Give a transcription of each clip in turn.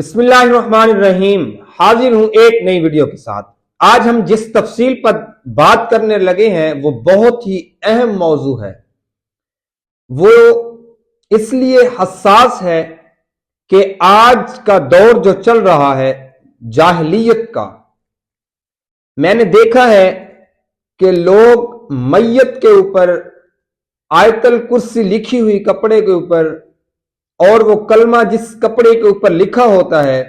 बिस्मिल्लाहिर्रहमानिर्रहीम। हाजिर हूं एक नई वीडियो के साथ। आज हम जिस तफसील पर बात करने लगे हैं वो बहुत ही अहम मौजू है। वो इसलिए हसास है कि आज का दौर जो चल रहा है जाहिलियत का, मैंने देखा है कि लोग मैयत के ऊपर आयतल कुर्सी लिखी हुई कपड़े के ऊपर और वो कलमा जिस कपड़े के ऊपर लिखा होता है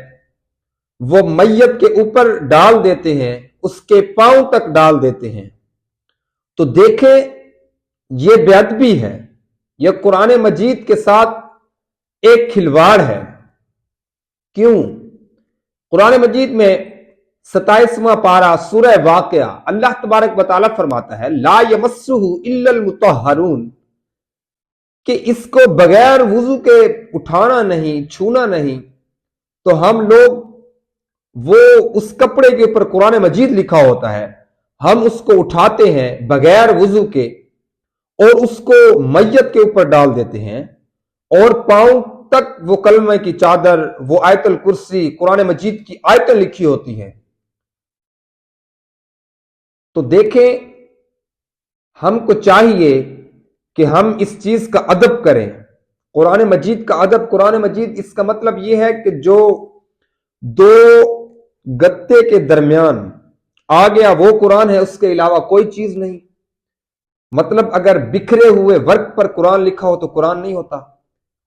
वो मैयत के ऊपर डाल देते हैं, उसके पांव तक डाल देते हैं। तो देखें, ये बेअदबी है, यह कुरान मजीद के साथ एक खिलवाड़ है। क्यों? कुरान मजीद में 27वां पारा सूरह वाक़िया अल्लाह तबारक व तआला फरमाता है, ला यमस्सुहु इल्लल मुतहहरून, कि इसको बगैर वुजू के उठाना नहीं, छूना नहीं। तो हम लोग वो उस कपड़े के ऊपर कुरान मजीद लिखा होता है, हम उसको उठाते हैं बगैर वुजू के और उसको मैयत के ऊपर डाल देते हैं और पांव तक वो कलमे की चादर, वो आयतल कुर्सी, कुरान मजीद की आयतें लिखी होती हैं। तो देखें, हमको चाहिए कि हम इस चीज का अदब करें, कुरान मजीद का अदब। कुरान मजीद इसका मतलब यह है कि जो दो गत्ते के दरमियान आ गया वो कुरान है, उसके अलावा कोई चीज नहीं। मतलब अगर बिखरे हुए वर्क पर कुरान लिखा हो तो कुरान नहीं होता,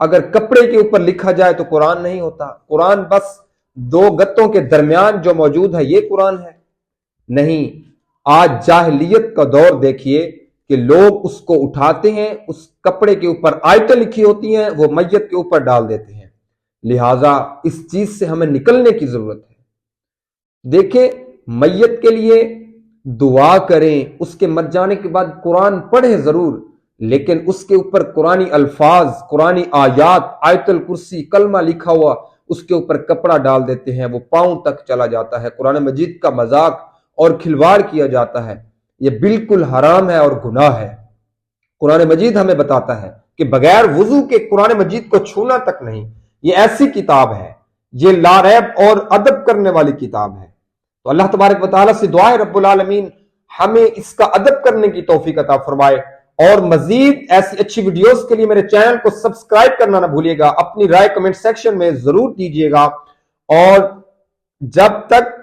अगर कपड़े के ऊपर लिखा जाए तो कुरान नहीं होता। कुरान बस दो गत्तों के दरमियान जो मौजूद है ये कुरान है। नहीं, आज जाहिलियत का दौर देखिए कि लोग उसको उठाते हैं, उस कपड़े के ऊपर आयतें लिखी होती हैं, वो मैयत के ऊपर डाल देते हैं। लिहाजा इस चीज से हमें निकलने की जरूरत है। देखें, मैयत के लिए दुआ करें, उसके मर जाने के बाद कुरान पढ़ें जरूर, लेकिन उसके ऊपर कुरानी अल्फाज, कुरानी आयात, आयतुल कुर्सी, कलमा लिखा हुआ उसके ऊपर कपड़ा डाल देते हैं, वो पांव तक चला जाता है। कुरान मजीद का मजाक और खिलवाड़ किया जाता है, यह बिल्कुल हराम है और गुनाह है। कुरान मजीद हमें बताता है कि बगैर वुजू के कुरान मजीद को छूना तक नहीं। यह ऐसी किताब है, यह लारैब और अदब करने वाली किताब है। तो अल्लाह तबारक व तआला से दुआ है रब्बुल आलमीन हमें इसका अदब करने की तौफीक अता फरमाए। और मजीद ऐसी अच्छी वीडियोस के लिए मेरे चैनल को सब्सक्राइब करना ना भूलिएगा। अपनी राय कमेंट सेक्शन में जरूर दीजिएगा। और जब तक